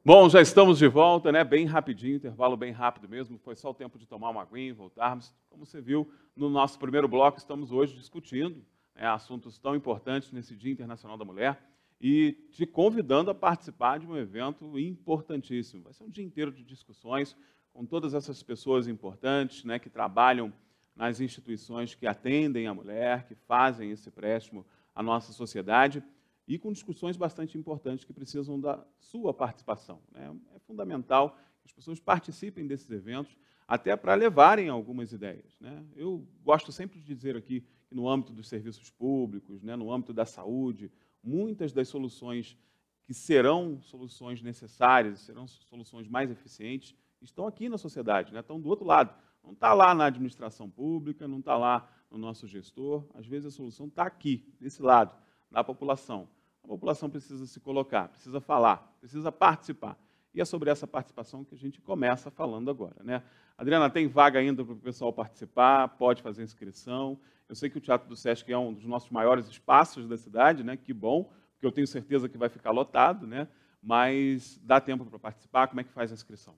Bom, já estamos de volta, né? Bem rapidinho, intervalo bem rápido mesmo. Foi só o tempo de tomar uma aguinha e voltarmos. Como você viu, no nosso primeiro bloco, estamos hoje discutindo, né, assuntos tão importantes nesse Dia Internacional da Mulher e te convidando a participar de um evento importantíssimo. Vai ser um dia inteiro de discussões com todas essas pessoas importantes, né, que trabalham nas instituições que atendem a mulher, que fazem esse empréstimo à nossa sociedade, e com discussões bastante importantes que precisam da sua participação, né? É fundamental que as pessoas participem desses eventos, até para levarem algumas ideias, né? Eu gosto sempre de dizer aqui que no âmbito dos serviços públicos, né, no âmbito da saúde, muitas das soluções que serão soluções necessárias, serão soluções mais eficientes, estão aqui na sociedade, né? Estão do outro lado. Não está lá na administração pública, não está lá no nosso gestor. Às vezes a solução está aqui, desse lado, na população. A população precisa se colocar, precisa falar, precisa participar. E é sobre essa participação que a gente começa falando agora, né? Adriana, tem vaga ainda para o pessoal participar, pode fazer inscrição. Eu sei que o Teatro do Sesc é um dos nossos maiores espaços da cidade, né? Que bom, porque eu tenho certeza que vai ficar lotado, né? Mas dá tempo para participar, como é que faz a inscrição?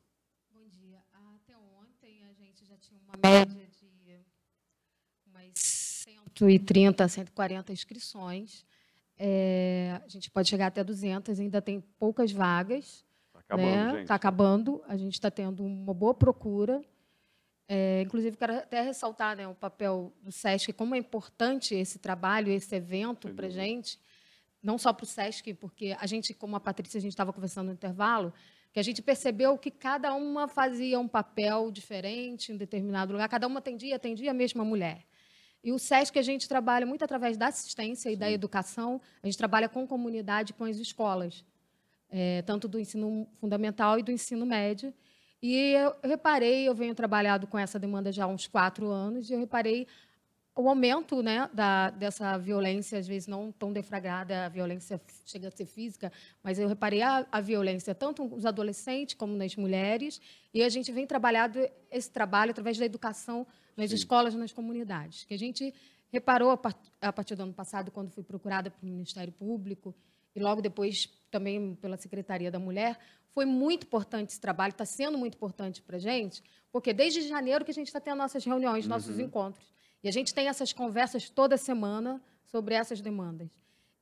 Bom dia. Até ontem a gente já tinha uma média de umas 130, 140 inscrições. A gente pode chegar até 200, ainda tem poucas vagas. Está acabando, gente. Está acabando, a gente está tendo uma boa procura. Inclusive, quero até ressaltar, né, o papel do SESC, como é importante esse trabalho, esse evento para a gente, não só para o SESC, porque a gente, como a Patrícia, a gente estava conversando no intervalo, que a gente percebeu que cada uma fazia um papel diferente em determinado lugar, cada uma atendia a mesma mulher. E o SESC, a gente trabalha muito através da assistência e da educação, a gente trabalha com comunidade, com as escolas, tanto do ensino fundamental e do ensino médio. E eu venho trabalhando com essa demanda já há uns 4 anos, e eu reparei o aumento, né, dessa violência, às vezes não tão deflagrada, a violência chega a ser física, mas eu reparei a violência tanto nos adolescentes como nas mulheres, e a gente vem trabalhando esse trabalho através da educação nas escolas, nas comunidades, que a gente reparou a partir do ano passado, quando fui procurada pelo Ministério Público, e logo depois também pela Secretaria da Mulher, foi muito importante esse trabalho, está sendo muito importante para a gente, porque desde janeiro que a gente está tendo nossas reuniões, nossos encontros. E a gente tem essas conversas toda semana sobre essas demandas.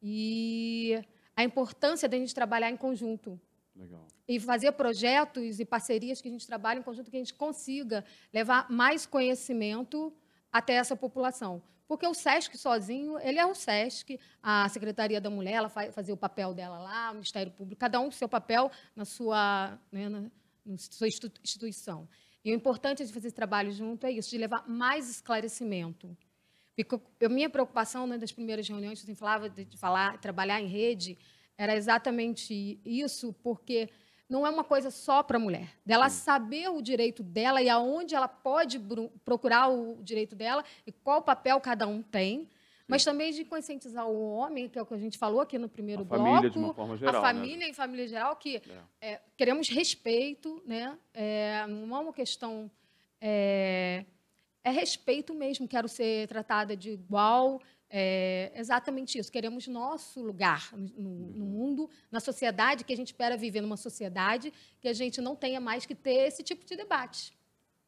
E a importância da gente trabalhar em conjunto. Legal. E fazer projetos e parcerias que a gente trabalhe em conjunto, que a gente consiga levar mais conhecimento até essa população. Porque o SESC sozinho, ele é o SESC, a Secretaria da Mulher, ela fazia o papel dela lá, o Ministério Público, cada um com seu papel na sua, né, na sua instituição. E o importante de fazer esse trabalho junto é isso, de levar mais esclarecimento. Minha preocupação, né, das primeiras reuniões, que falava de trabalhar em rede, era exatamente isso, porque não é uma coisa só para a mulher, dela saber o direito dela e aonde ela pode procurar o direito dela e qual papel cada um tem, mas também de conscientizar o homem, que é o que a gente falou aqui no primeiro bloco, família, de uma forma geral, a família, né? Em família geral, que queremos respeito, né? Não é uma questão... É respeito mesmo, quero ser tratada de igual, exatamente isso. Queremos nosso lugar no mundo, na sociedade, que a gente espera viver numa sociedade que a gente não tenha mais que ter esse tipo de debate,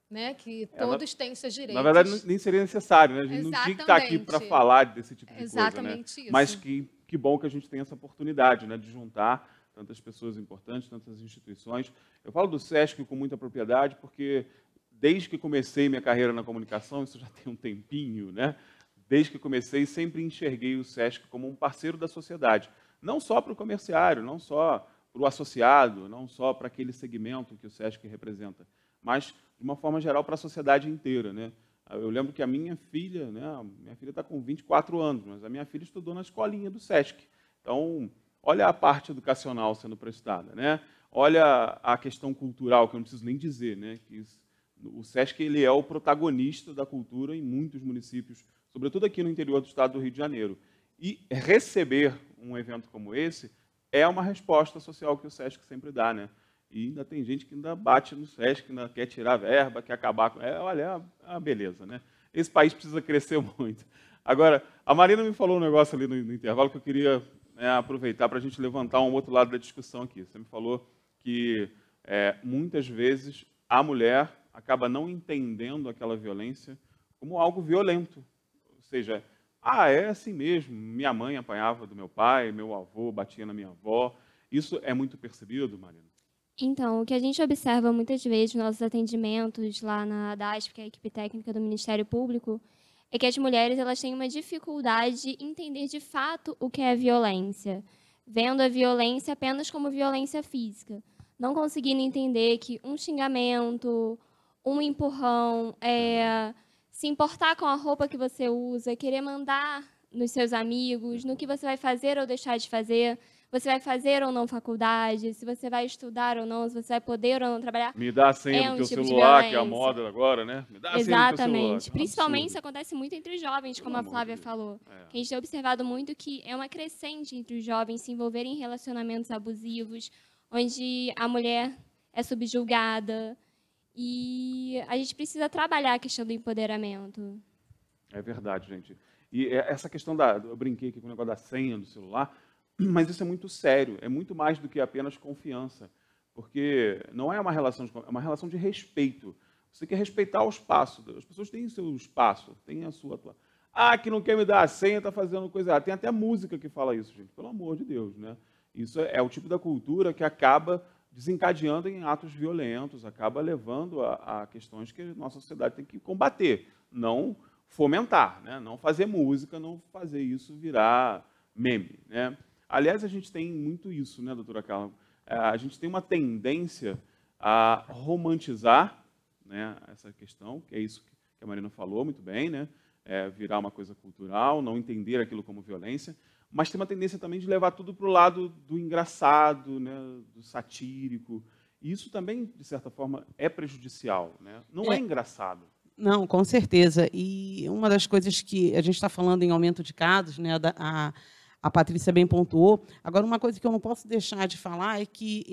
né? Que todos têm seus direitos. Na verdade, nem seria necessário, né? A gente não tinha que estar aqui para falar desse tipo de coisa, né? Exatamente isso. Mas que bom que a gente tem essa oportunidade, né, de juntar tantas pessoas importantes, tantas instituições. Eu falo do SESC com muita propriedade, porque desde que comecei minha carreira na comunicação, isso já tem um tempinho, né? Desde que comecei, sempre enxerguei o SESC como um parceiro da sociedade. Não só para o comerciário, não só para o associado, não só para aquele segmento que o SESC representa, mas, de uma forma geral, para a sociedade inteira, né? Eu lembro que a minha filha está com 24 anos, mas a minha filha estudou na escolinha do SESC. Então, olha a parte educacional sendo prestada, né? Olha a questão cultural, que eu não preciso nem dizer, né? Que o SESC ele é o protagonista da cultura em muitos municípios, sobretudo aqui no interior do estado do Rio de Janeiro. E receber um evento como esse é uma resposta social que o SESC sempre dá, né? E ainda tem gente que ainda bate no SESC, ainda quer tirar verba, quer acabar com... olha, é uma beleza, né? Esse país precisa crescer muito. Agora, a Marina me falou um negócio ali no intervalo que eu queria aproveitar para a gente levantar um outro lado da discussão aqui. Você me falou que muitas vezes a mulher acaba não entendendo aquela violência como algo violento. Ou seja, é assim mesmo, minha mãe apanhava do meu pai, meu avô batia na minha avó. Isso é muito percebido, Marina? Então, o que a gente observa muitas vezes nos nossos atendimentos lá na DASP, que é a equipe técnica do Ministério Público, é que as mulheres elas têm uma dificuldade de entender de fato o que é violência, vendo a violência apenas como violência física, não conseguindo entender que um xingamento, um empurrão, se importar com a roupa que você usa, querer mandar nos seus amigos, no que você vai fazer ou deixar de fazer, você vai fazer ou não faculdade, se você vai estudar ou não, se você vai poder ou não trabalhar. Me dá a senha do teu celular, que é a moda agora, né? Me dá a senha do teu celular. Exatamente. Principalmente isso acontece muito entre os jovens, como a Flávia falou. Que a gente tem observado muito que é uma crescente entre os jovens se envolverem em relacionamentos abusivos, onde a mulher é subjugada. E a gente precisa trabalhar a questão do empoderamento. É verdade, gente. E essa questão eu brinquei aqui com o negócio da senha do celular, mas isso é muito sério, é muito mais do que apenas confiança, porque não é uma relação de confiança, é uma relação de respeito. Você quer respeitar o espaço, as pessoas têm seu espaço, têm a sua... que não quer me dar a senha, está fazendo coisa errada. Tem até música que fala isso, gente, pelo amor de Deus, né? Isso é o tipo da cultura que acaba desencadeando em atos violentos, acaba levando a questões que a nossa sociedade tem que combater, não fomentar, né? Não fazer música, não fazer isso virar meme, né? Aliás, a gente tem muito isso, né, doutora Carla? A gente tem uma tendência a romantizar, né, essa questão, que é isso que a Marina falou muito bem, né? Virar uma coisa cultural, não entender aquilo como violência, mas tem uma tendência também de levar tudo para o lado do engraçado, né, do satírico. E isso também, de certa forma, é prejudicial, né? Não é engraçado. Não, com certeza. E uma das coisas que a gente está falando em aumento de casos, né, a Patrícia bem pontuou. Agora, uma coisa que eu não posso deixar de falar é que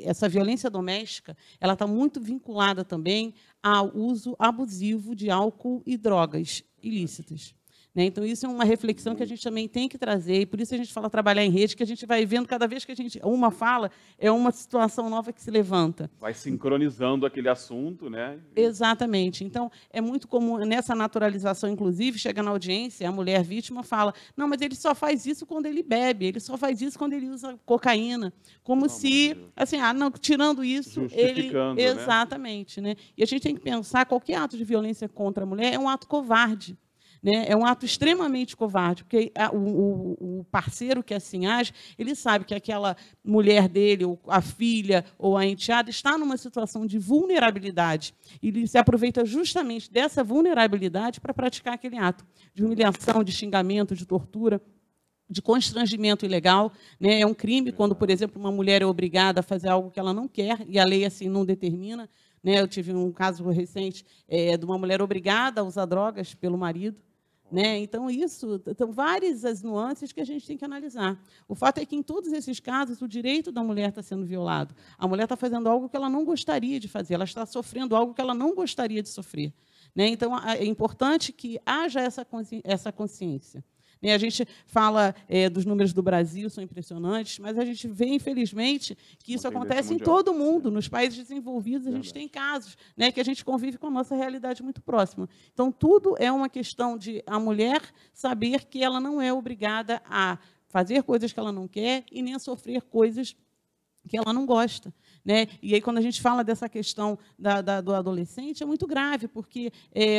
essa violência doméstica ela está muito vinculada também ao uso abusivo de álcool e drogas ilícitas. Né? Então, isso é uma reflexão que a gente também tem que trazer, e por isso a gente fala trabalhar em rede, que a gente vai vendo cada vez que a gente uma fala, é uma situação nova que se levanta. Vai sincronizando aquele assunto, né? Exatamente. Então, é muito comum, nessa naturalização, inclusive, chega na audiência, a mulher vítima fala, não, mas ele só faz isso quando ele bebe, ele só faz isso quando ele usa cocaína. Como se, assim, não, tirando isso, ele... Exatamente. Né? E a gente tem que pensar, qualquer ato de violência contra a mulher é um ato covarde. Né? É um ato extremamente covarde, porque o parceiro que assim age, ele sabe que aquela mulher dele, ou a filha, ou a enteada, está numa situação de vulnerabilidade. E ele se aproveita justamente dessa vulnerabilidade para praticar aquele ato de humilhação, de xingamento, de tortura, de constrangimento ilegal. Né? É um crime quando, por exemplo, uma mulher é obrigada a fazer algo que ela não quer, e a lei assim não determina. Né? Eu tive um caso recente de uma mulher obrigada a usar drogas pelo marido. Né? Então, são várias as nuances que a gente tem que analisar. O fato é que, em todos esses casos, o direito da mulher está sendo violado. A mulher está fazendo algo que ela não gostaria de fazer, ela está sofrendo algo que ela não gostaria de sofrer. Né? Então, é importante que haja essa consciência. A gente fala dos números do Brasil, são impressionantes, mas a gente vê, infelizmente, que isso acontece em todo o mundo. Nos países desenvolvidos, a gente tem casos, né, que a gente convive com a nossa realidade muito próxima. Então, tudo é uma questão de a mulher saber que ela não é obrigada a fazer coisas que ela não quer e nem a sofrer coisas que ela não gosta. Né? E aí, quando a gente fala dessa questão do adolescente, é muito grave, porque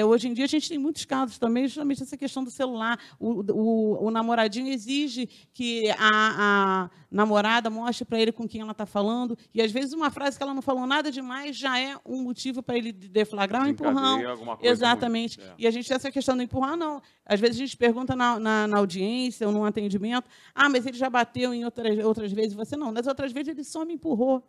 hoje em dia a gente tem muitos casos também, justamente essa questão do celular. O namoradinho exige que a namorada mostre para ele com quem ela está falando, e às vezes uma frase que ela não falou nada demais já é um motivo para ele deflagrar um empurrão. Exatamente. E a gente tem essa questão do empurrar, não. Às vezes a gente pergunta na audiência ou num atendimento, mas ele já bateu em outras vezes, você não. Nas outras vezes ele só me empurrou.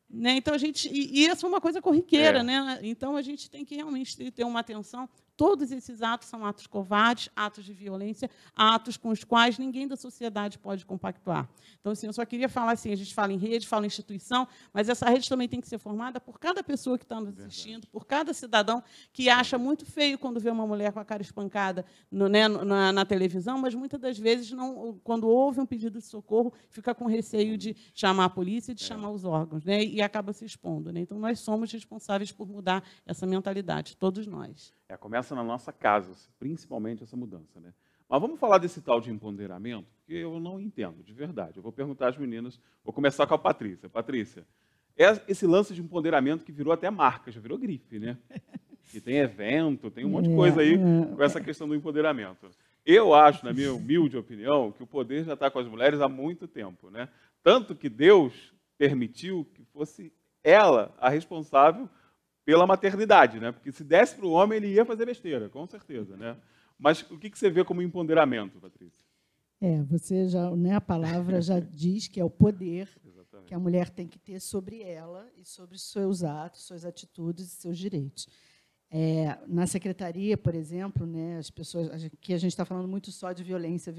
Né? Então, e essa é uma coisa corriqueira. Né? Então, a gente tem que realmente ter uma atenção todos esses atos são atos covardes, atos de violência, atos com os quais ninguém da sociedade pode compactuar. Então, assim, eu só queria falar assim, a gente fala em rede, fala em instituição, mas essa rede também tem que ser formada por cada pessoa que está nos assistindo, por cada cidadão que acha muito feio quando vê uma mulher com a cara espancada na televisão, mas muitas das vezes, não, quando houve um pedido de socorro, fica com receio de chamar a polícia e de chamar os órgãos, né? E acaba se expondo. Né? Então, nós somos responsáveis por mudar essa mentalidade, todos nós. Começa na nossa casa, principalmente essa mudança. Né? Mas vamos falar desse tal de empoderamento, que eu não entendo, de verdade. Eu vou perguntar às meninas, vou começar com a Patrícia. Patrícia, esse lance de empoderamento que virou até marca, já virou grife, né? Que tem evento, tem um monte de coisa aí com essa questão do empoderamento. Eu acho, na minha humilde opinião, que o poder já está com as mulheres há muito tempo. Né? Tanto que Deus permitiu que fosse ela a responsável pela maternidade, né? Porque se desse para o homem, ele ia fazer besteira, com certeza. Né? Mas o que você vê como empoderamento, Patrícia? Você já, né, a palavra já diz que é o poder Exatamente. que a mulher tem que ter sobre ela e sobre seus atos, suas atitudes e seus direitos. Na secretaria, por exemplo, né, as pessoas, aqui a gente está falando muito só de violência.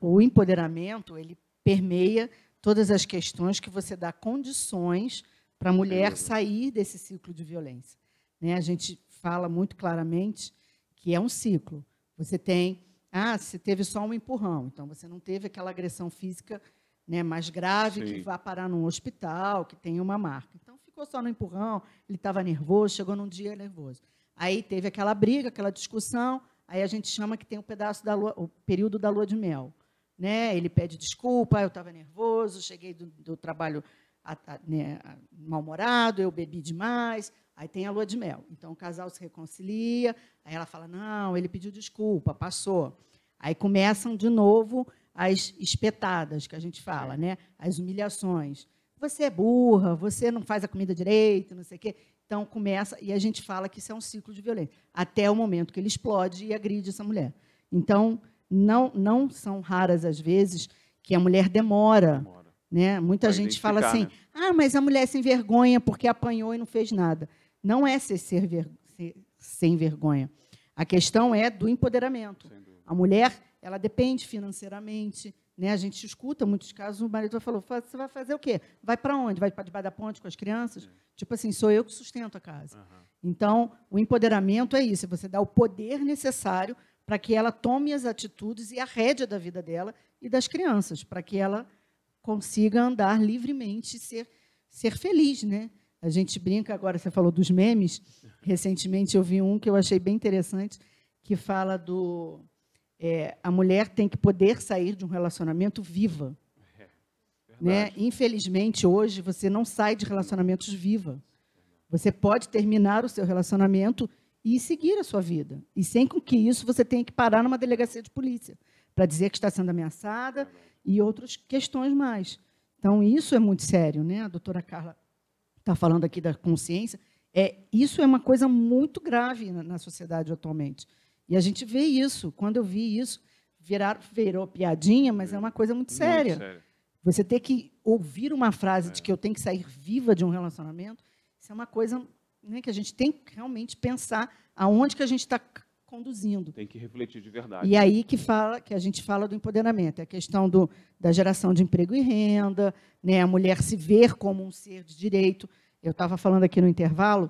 O empoderamento ele permeia todas as questões que você dá condições para a mulher sair desse ciclo de violência. Né? A gente fala muito claramente que é um ciclo. Você teve só um empurrão, então você não teve aquela agressão física, né, mais grave, que vá parar num hospital, que tenha uma marca. Então, ficou só no empurrão, ele estava nervoso, chegou num dia nervoso. Aí teve aquela briga, aquela discussão, aí a gente chama que tem o período da lua de mel. Né? Ele pede desculpa, eu estava nervoso, cheguei do trabalho mal-humorado, eu bebi demais, aí tem a lua de mel. Então, o casal se reconcilia, aí ela fala, não, ele pediu desculpa, passou. Aí começam, de novo, as espetadas, que a gente fala, né? As humilhações. Você é burra, você não faz a comida direito, não sei o quê. Então, começa, e a gente fala que isso é um ciclo de violência, até o momento que ele explode e agride essa mulher. Então, não são raras as vezes que a mulher demora. Né? Muita gente fala assim, né? Mas a mulher é sem vergonha porque apanhou e não fez nada. Não é ser sem vergonha. A questão é do empoderamento. A mulher, ela depende financeiramente. Né? A gente escuta muitos casos, o marido falou, você vai fazer o quê? Vai para onde? Vai para debaixo da ponte com as crianças? Tipo assim, sou eu que sustento a casa. Então, o empoderamento é isso, você dá o poder necessário para que ela tome as atitudes e a rédea da vida dela e das crianças, para que ela consiga andar livremente e ser feliz. Né? A gente brinca, agora você falou dos memes, recentemente eu vi um que eu achei bem interessante, que fala a mulher tem que poder sair de um relacionamento viva. Né? Infelizmente, hoje, você não sai de relacionamentos viva. Você pode terminar o seu relacionamento e seguir a sua vida. E sem que isso você tenha que parar numa delegacia de polícia para dizer que está sendo ameaçada e outras questões mais. Então, isso é muito sério. Né? A doutora Carla está falando aqui da consciência. Isso é uma coisa muito grave na sociedade atualmente. E a gente vê isso. Quando eu vi isso, virou piadinha, mas é uma coisa muito séria. Muito sério. Você ter que ouvir uma frase de que eu tenho que sair viva de um relacionamento, isso é uma coisa, né, que a gente tem que realmente pensar aonde que a gente está conduzindo. Tem que refletir de verdade. E aí que a gente fala do empoderamento, é a questão da geração de emprego e renda, né, a mulher se ver como um ser de direito. Eu estava falando aqui no intervalo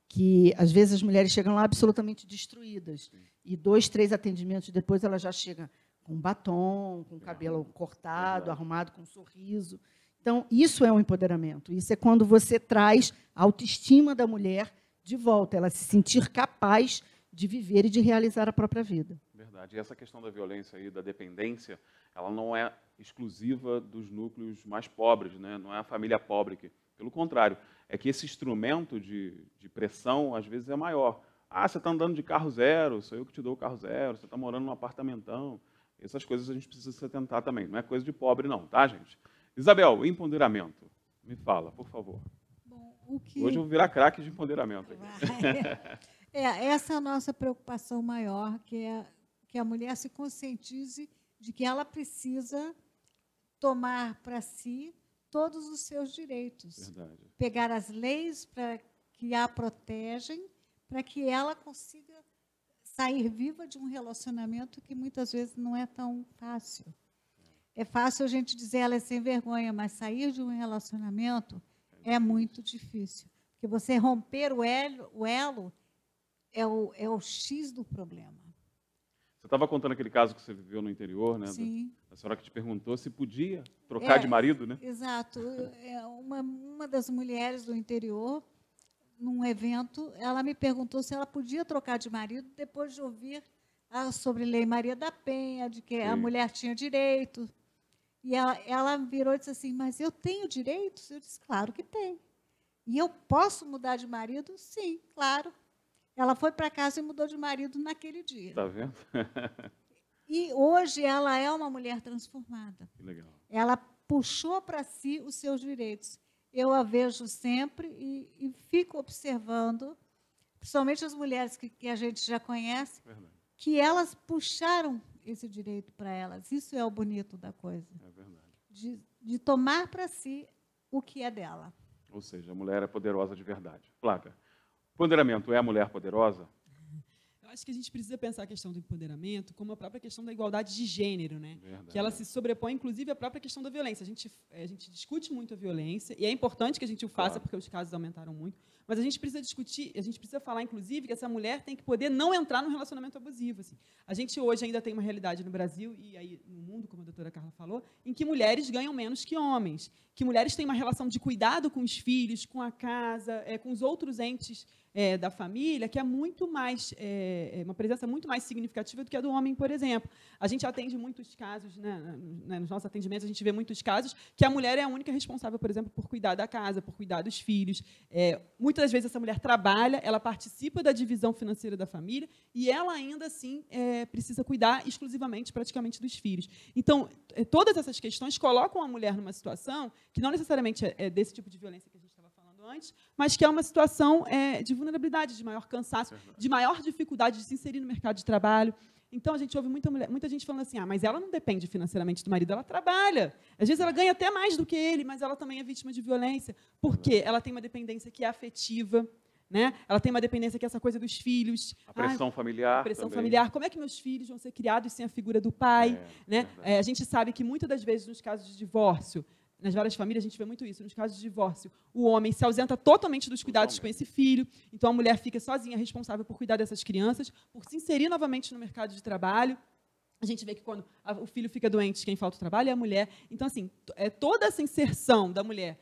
que, às vezes, as mulheres chegam lá absolutamente destruídas. Sim. E 2, 3 atendimentos depois, ela já chega com batom, com o cabelo cortado, arrumado, com um sorriso. Então, isso é um empoderamento. Isso é quando você traz a autoestima da mulher de volta, ela se sentir capaz de viver e de realizar a própria vida. Verdade. E essa questão da violência e da dependência, ela não é exclusiva dos núcleos mais pobres, né? Não é a família pobre que... Pelo contrário, é que esse instrumento de pressão, às vezes, é maior. Você está andando de carro zero, sou eu que te dou o carro zero, você está morando num apartamentão. Essas coisas a gente precisa se atentar também. Não é coisa de pobre, não, tá, gente? Isabel, empoderamento. Me fala, por favor. Bom, Hoje eu vou virar craque de empoderamento. Essa é a nossa preocupação maior, que a mulher se conscientize de que ela precisa tomar para si todos os seus direitos. Verdade. Pegar as leis que a protegem para que ela consiga sair viva de um relacionamento que muitas vezes não é tão fácil. É fácil a gente dizer ela é sem vergonha, mas sair de um relacionamento é muito difícil. Porque você romper o elo é o X do problema. Você estava contando aquele caso que você viveu no interior, né? Sim. A senhora que te perguntou se podia trocar de marido, né? Exato. Uma das mulheres do interior, num evento, ela me perguntou se ela podia trocar de marido depois de ouvir sobre Lei Maria da Penha, de que a mulher tinha direito. E ela virou e disse assim, mas eu tenho direitos? Eu disse, claro que tem. E eu posso mudar de marido? Sim, claro. Ela foi para casa e mudou de marido naquele dia. Está vendo? E hoje ela é uma mulher transformada. Que legal. Ela puxou para si os seus direitos. Eu a vejo sempre e fico observando, principalmente as mulheres que a gente já conhece, Verdade. que elas puxaram esse direito para elas. Isso é o bonito da coisa. É verdade. De tomar para si o que é dela. Ou seja, a mulher é poderosa de verdade. Flávia, empoderamento é a mulher poderosa? Eu acho que a gente precisa pensar a questão do empoderamento como a própria questão da igualdade de gênero, né? Verdade. Que ela se sobrepõe, inclusive, à própria questão da violência. A gente discute muito a violência, e é importante que a gente o faça, porque os casos aumentaram muito, mas a gente precisa discutir, a gente precisa falar, inclusive, que essa mulher tem que poder não entrar num relacionamento abusivo. Assim. A gente hoje ainda tem uma realidade no Brasil, e aí no mundo, como a doutora Carla falou, em que mulheres ganham menos que homens, que mulheres têm uma relação de cuidado com os filhos, com a casa, com os outros entes da família, que é muito mais, uma presença muito mais significativa do que a do homem, por exemplo. A gente atende muitos casos, nos nossos atendimentos, a gente vê muitos casos que a mulher é a única responsável, por exemplo, por cuidar da casa, por cuidar dos filhos. Muitas vezes essa mulher trabalha, ela participa da divisão financeira da família e ela ainda assim precisa cuidar exclusivamente, praticamente, dos filhos. Então, todas essas questões colocam a mulher numa situação que não necessariamente é desse tipo de violência que a gente estava falando antes, mas que é uma situação de vulnerabilidade, de maior cansaço, de maior dificuldade de se inserir no mercado de trabalho. Então, a gente ouve muita gente falando assim, mas ela não depende financeiramente do marido, ela trabalha. Às vezes, ela ganha até mais do que ele, mas ela também é vítima de violência. Por quê? Ela tem uma dependência que é afetiva, né? Ela tem uma dependência que é essa coisa dos filhos. A pressão familiar. A pressão também. familiar. Como é que meus filhos vão ser criados sem a figura do pai? Né? A gente sabe que, muitas das vezes, nos casos de divórcio, nas várias famílias, a gente vê muito isso. Nos casos de divórcio, o homem se ausenta totalmente dos cuidados com esse filho, então a mulher fica sozinha, responsável por cuidar dessas crianças, por se inserir novamente no mercado de trabalho. A gente vê que, quando o filho fica doente, quem falta o trabalho é a mulher. Então, assim, toda essa inserção da mulher,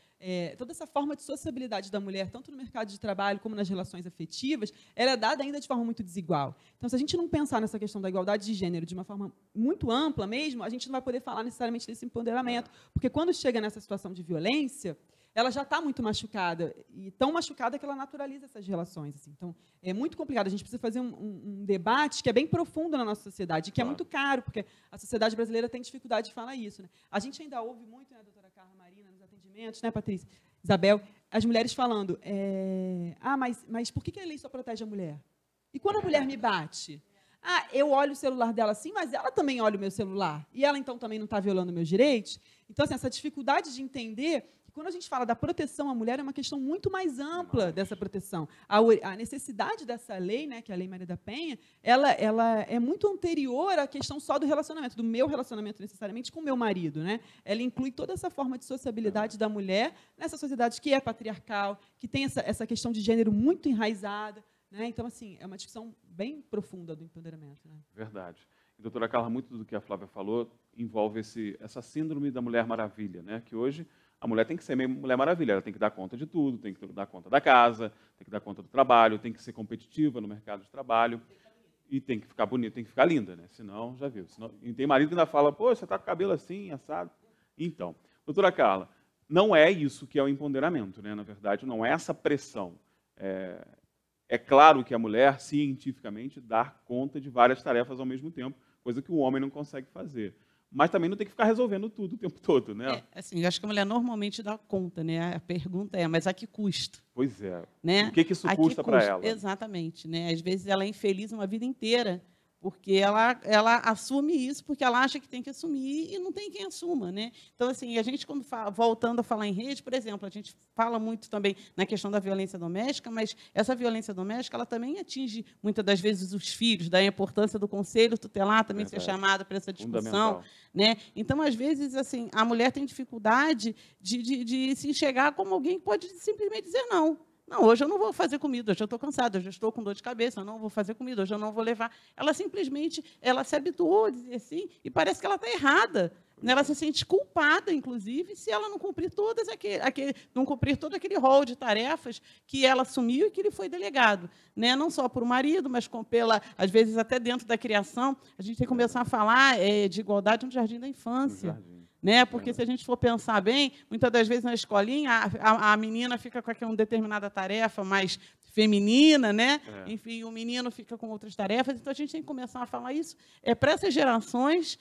toda essa forma de sociabilidade da mulher, tanto no mercado de trabalho como nas relações afetivas, ela é dada ainda de forma muito desigual. Então, se a gente não pensar nessa questão da igualdade de gênero de uma forma muito ampla mesmo, a gente não vai poder falar necessariamente desse empoderamento. Porque, quando chega nessa situação de violência, ela já está muito machucada, e tão machucada que ela naturaliza essas relações. Assim. Então, é muito complicado. A gente precisa fazer um debate que é bem profundo na nossa sociedade, que é muito caro, porque a sociedade brasileira tem dificuldade de falar isso. Né? A gente ainda ouve muito, né, doutora Carla, Marina, nos atendimentos, né, Patrícia, Isabel, as mulheres falando, mas por que a lei só protege a mulher? E quando a mulher me bate? Eu olho o celular dela assim, mas ela também olha o meu celular. E ela, então, também não está violando meus direitos? Então, assim, essa dificuldade de entender que, quando a gente fala da proteção à mulher, é uma questão muito mais ampla dessa proteção. A necessidade dessa lei, né, que é a Lei Maria da Penha, ela é muito anterior à questão só do relacionamento, do meu relacionamento necessariamente com o meu marido. Né? Ela inclui toda essa forma de sociabilidade da mulher nessa sociedade que é patriarcal, que tem essa questão de gênero muito enraizada. Né? Então, assim, é uma discussão bem profunda do empoderamento. Né? Verdade. E, doutora Carla, muito do que a Flávia falou envolve essa síndrome da Mulher Maravilha, né? Que hoje a mulher tem que ser meio Mulher Maravilha, ela tem que dar conta de tudo, tem que dar conta da casa, tem que dar conta do trabalho, tem que ser competitiva no mercado de trabalho e tem que ficar bonita, tem que ficar linda, né? Senão, já viu. E tem marido que ainda fala, pô, você está com o cabelo assim, assado. Então, doutora Carla, não é isso que é o empoderamento, né? Na verdade, não é essa pressão. É claro que a mulher, cientificamente, dá conta de várias tarefas ao mesmo tempo, coisa que o homem não consegue fazer. Mas também não tem que ficar resolvendo tudo o tempo todo, né? Assim, eu acho que a mulher normalmente dá conta, né? A pergunta mas a que custo? Pois é. Né? O que isso custa para ela? Exatamente. Né? Às vezes ela é infeliz uma vida inteira porque ela assume isso porque ela acha que tem que assumir e não tem quem assuma, né? Então, assim, a gente, quando voltando a falar em rede, por exemplo, a gente fala muito também na questão da violência doméstica, mas essa violência doméstica ela também atinge, muitas das vezes, os filhos, da importância do conselho tutelar também ser chamado para essa discussão. Né? Então, às vezes, assim, a mulher tem dificuldade de se enxergar como alguém que pode simplesmente dizer não. Não, hoje eu não vou fazer comida, hoje eu estou cansada, hoje eu estou com dor de cabeça, eu não vou fazer comida, hoje eu não vou levar. Ela simplesmente se habituou a dizer assim e parece que ela está errada. Ela se sente culpada, inclusive, se ela não cumprir todo aquele rol de tarefas que ela assumiu e que lhe foi delegado. Né? Não só por o marido, mas às vezes até dentro da criação. A gente tem que começar a falar de igualdade no jardim da infância. Né? Porque, se a gente for pensar bem, muitas das vezes na escolinha, a menina fica com uma determinada tarefa mais feminina, né? Enfim, o menino fica com outras tarefas. Então, a gente tem que começar a falar isso para essas gerações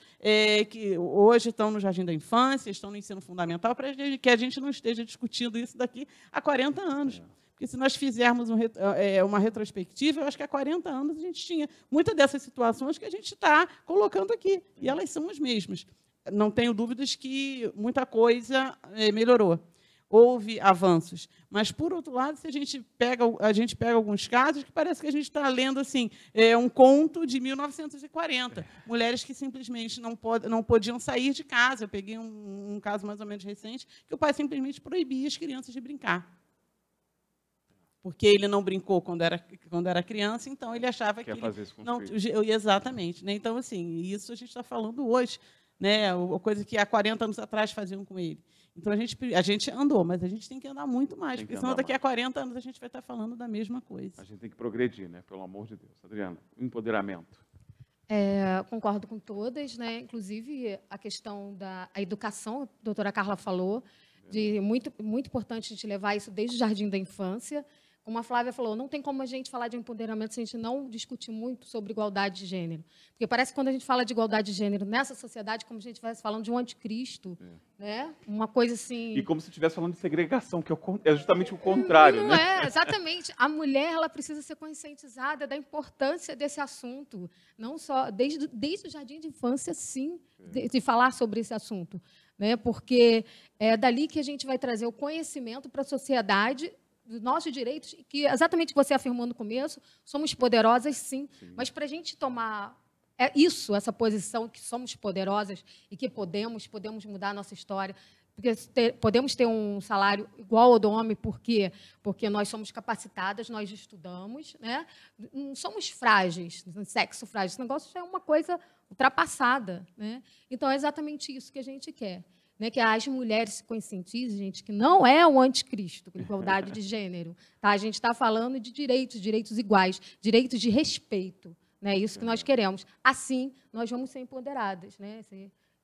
que hoje estão no jardim da infância, estão no ensino fundamental, para que a gente não esteja discutindo isso daqui a 40 anos. Porque, se nós fizermos uma retrospectiva, eu acho que há 40 anos a gente tinha muitas dessas situações que a gente está colocando aqui, e elas são as mesmas. Não tenho dúvidas que muita coisa melhorou. Houve avanços. Mas, por outro lado, se a gente pega alguns casos que parece que a gente está lendo assim, um conto de 1940. Mulheres que simplesmente não podiam sair de casa. Eu peguei um caso mais ou menos recente, que o pai simplesmente proibia as crianças de brincar. Porque ele não brincou quando era criança, então ele achava que fazer isso com não. os filhos. Exatamente. Né? Então, assim, isso a gente está falando hoje. Né, a coisa que há 40 anos atrás faziam com ele. Então, a gente andou, mas a gente tem que andar muito mais, porque senão daqui a 40 anos a gente vai estar falando da mesma coisa. A gente tem que progredir, né? Pelo amor de Deus. Adriana, empoderamento. Concordo com todas, né? Inclusive a questão da educação, a doutora Carla falou, muito importante a gente levar isso desde o jardim da infância. Como a Flávia falou, não tem como a gente falar de empoderamento se a gente não discutir muito sobre igualdade de gênero. Porque parece que quando a gente fala de igualdade de gênero nessa sociedade, como a gente estivesse falando de um anticristo, né? Uma coisa assim... E como se estivesse falando de segregação, que é justamente o contrário. Não é, exatamente. A mulher ela precisa ser conscientizada da importância desse assunto. Não só desde o jardim de infância, sim, de falar sobre esse assunto. Né? Porque é dali que a gente vai trazer o conhecimento para a sociedade dos nossos direitos, que exatamente o que você afirmou no começo, somos poderosas, sim. Mas para a gente tomar essa posição que somos poderosas e que podemos mudar a nossa história, porque podemos ter um salário igual ao do homem, por quê? Porque nós somos capacitadas, nós estudamos, né? Não somos frágeis, sexo frágil, esse negócio já é uma coisa ultrapassada. Né? Então, é exatamente isso que a gente quer. Né, que as mulheres se conscientizem, gente, que não é o anticristo, com igualdade de gênero. Tá? A gente está falando de direitos iguais, direitos de respeito. Né? Isso que nós queremos. Assim, nós vamos ser empoderadas, né?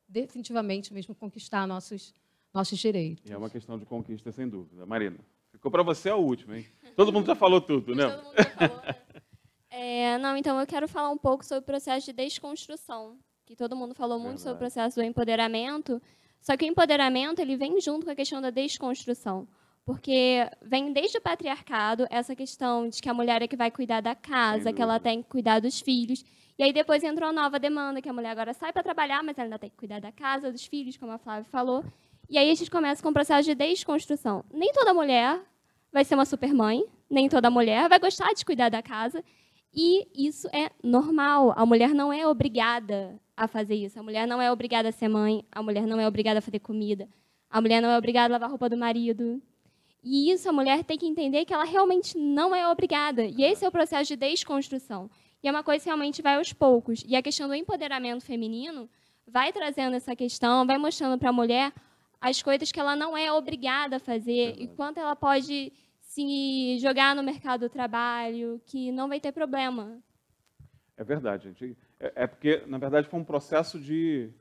Definitivamente mesmo conquistar nossos direitos. E é uma questão de conquista, sem dúvida. Marina, ficou para você a última, hein? Todo mundo já falou tudo, né? Todo mundo já falou, né? Não, então eu quero falar um pouco sobre o processo de desconstrução, que todo mundo falou muito sobre o processo do empoderamento. Só que o empoderamento ele vem junto com a questão da desconstrução, porque vem desde o patriarcado essa questão de que a mulher é que vai cuidar da casa, que ela tem que cuidar dos filhos. E aí depois entrou a nova demanda, que a mulher agora sai para trabalhar, mas ela ainda tem que cuidar da casa, dos filhos, como a Flávia falou. E aí a gente começa com o processo de desconstrução. Nem toda mulher vai ser uma supermãe, nem toda mulher vai gostar de cuidar da casa. E isso é normal. A mulher não é obrigada a fazer isso. A mulher não é obrigada a ser mãe. A mulher não é obrigada a fazer comida. A mulher não é obrigada a lavar a roupa do marido. E isso a mulher tem que entender que ela realmente não é obrigada. E esse é o processo de desconstrução. E é uma coisa que realmente vai aos poucos. E a questão do empoderamento feminino vai trazendo essa questão, vai mostrando para a mulher as coisas que ela não é obrigada a fazer e quanto ela pode se jogar no mercado do trabalho, que não vai ter problema. É verdade, gente. É porque, na verdade, foi um processo de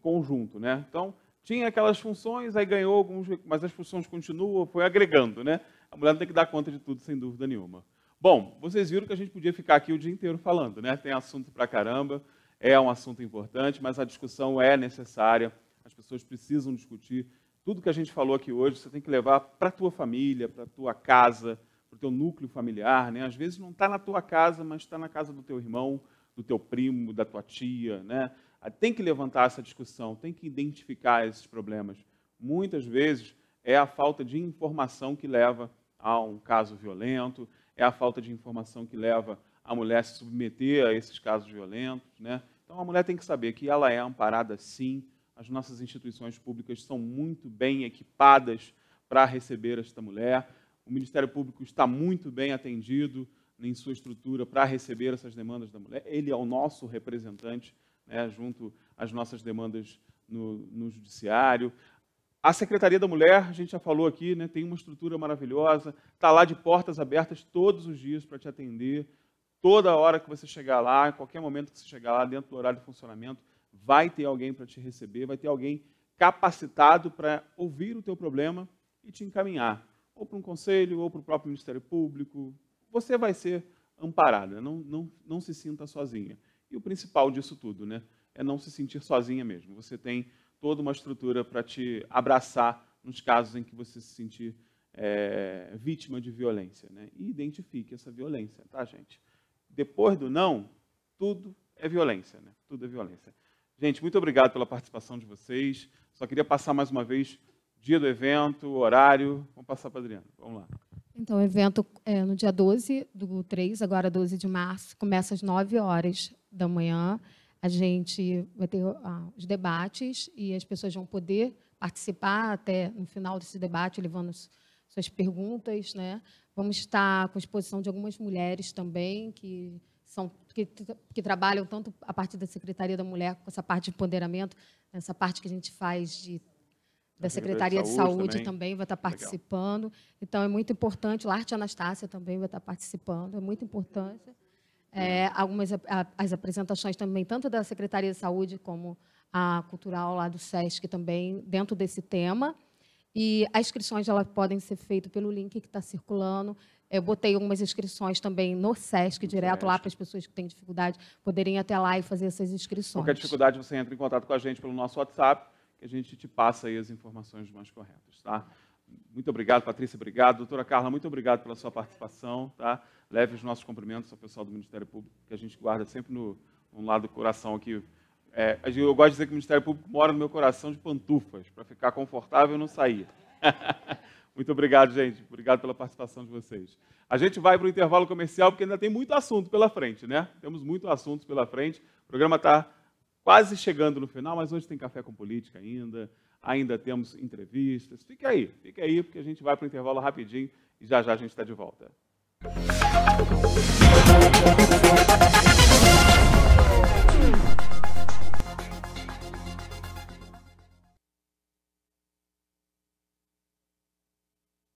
conjunto, né? Então, tinha aquelas funções, aí ganhou alguns, mas as funções continuam, foi agregando, né? A mulher não tem que dar conta de tudo, sem dúvida nenhuma. Bom, vocês viram que a gente podia ficar aqui o dia inteiro falando, né? Tem assunto pra caramba, é um assunto importante, mas a discussão é necessária, as pessoas precisam discutir. Tudo que a gente falou aqui hoje, você tem que levar para a tua família, para a tua casa, para o teu núcleo familiar, né? Às vezes não está na tua casa, mas está na casa do teu irmão, do teu primo, da tua tia, né? Tem que levantar essa discussão, tem que identificar esses problemas. Muitas vezes é a falta de informação que leva a um caso violento, é a falta de informação que leva a mulher a se submeter a esses casos violentos, né? Então, a mulher tem que saber que ela é amparada, sim. As nossas instituições públicas são muito bem equipadas para receber esta mulher. O Ministério Público está muito bem atendido em sua estrutura para receber essas demandas da mulher. Ele é o nosso representante, né, junto às nossas demandas no Judiciário. A Secretaria da Mulher, a gente já falou aqui, né, tem uma estrutura maravilhosa, está lá de portas abertas todos os dias para te atender. Toda hora que você chegar lá, em qualquer momento que você chegar lá, dentro do horário de funcionamento, vai ter alguém para te receber, vai ter alguém capacitado para ouvir o teu problema e te encaminhar, ou para um conselho, ou para o próprio Ministério Público. Você vai ser amparada, não se sinta sozinha. E o principal disso tudo, né, é não se sentir sozinha mesmo. Você tem toda uma estrutura para te abraçar nos casos em que você se sentir vítima de violência, né? E identifique essa violência, tá, gente? Depois do não, tudo é violência, né? Tudo é violência. Gente, muito obrigado pela participação de vocês. Só queria passar mais uma vez dia do evento, horário. Vamos passar para a Adriana. Vamos lá. Então, o evento é no dia 12 do 3, agora 12 de março, começa às 9 horas da manhã. A gente vai ter os debates e as pessoas vão poder participar até no final desse debate, levando suas perguntas, né? Vamos estar com a exposição de algumas mulheres também, que trabalham tanto a partir da Secretaria da Mulher, com essa parte de empoderamento, essa parte que a gente faz da Secretaria de Saúde também vai estar participando. Legal. Então, é muito importante. A Arte Anastácia também vai estar participando, é muito importante. As apresentações também, tanto da Secretaria de Saúde como a cultural lá do SESC também, dentro desse tema. E as inscrições elas podem ser feitas pelo link que está circulando. Eu botei algumas inscrições também no SESC, direto lá para as pessoas que têm dificuldade poderem ir até lá e fazer essas inscrições. Qualquer dificuldade, você entra em contato com a gente pelo nosso WhatsApp, que a gente te passa aí as informações mais corretas, tá? Muito obrigado, Patrícia, obrigado. Doutora Carla, muito obrigado pela sua participação, tá? Leve os nossos cumprimentos ao pessoal do Ministério Público, que a gente guarda sempre no lado do coração aqui. Eu gosto de dizer que o Ministério Público mora no meu coração de pantufas, para ficar confortável e não sair. Muito obrigado, gente. Obrigado pela participação de vocês. A gente vai para o intervalo comercial, porque ainda tem muito assunto pela frente, né? Temos muito assunto pela frente. O programa está quase chegando no final, mas hoje tem Café com Política ainda temos entrevistas. Fique aí, porque a gente vai para o intervalo rapidinho e já a gente está de volta.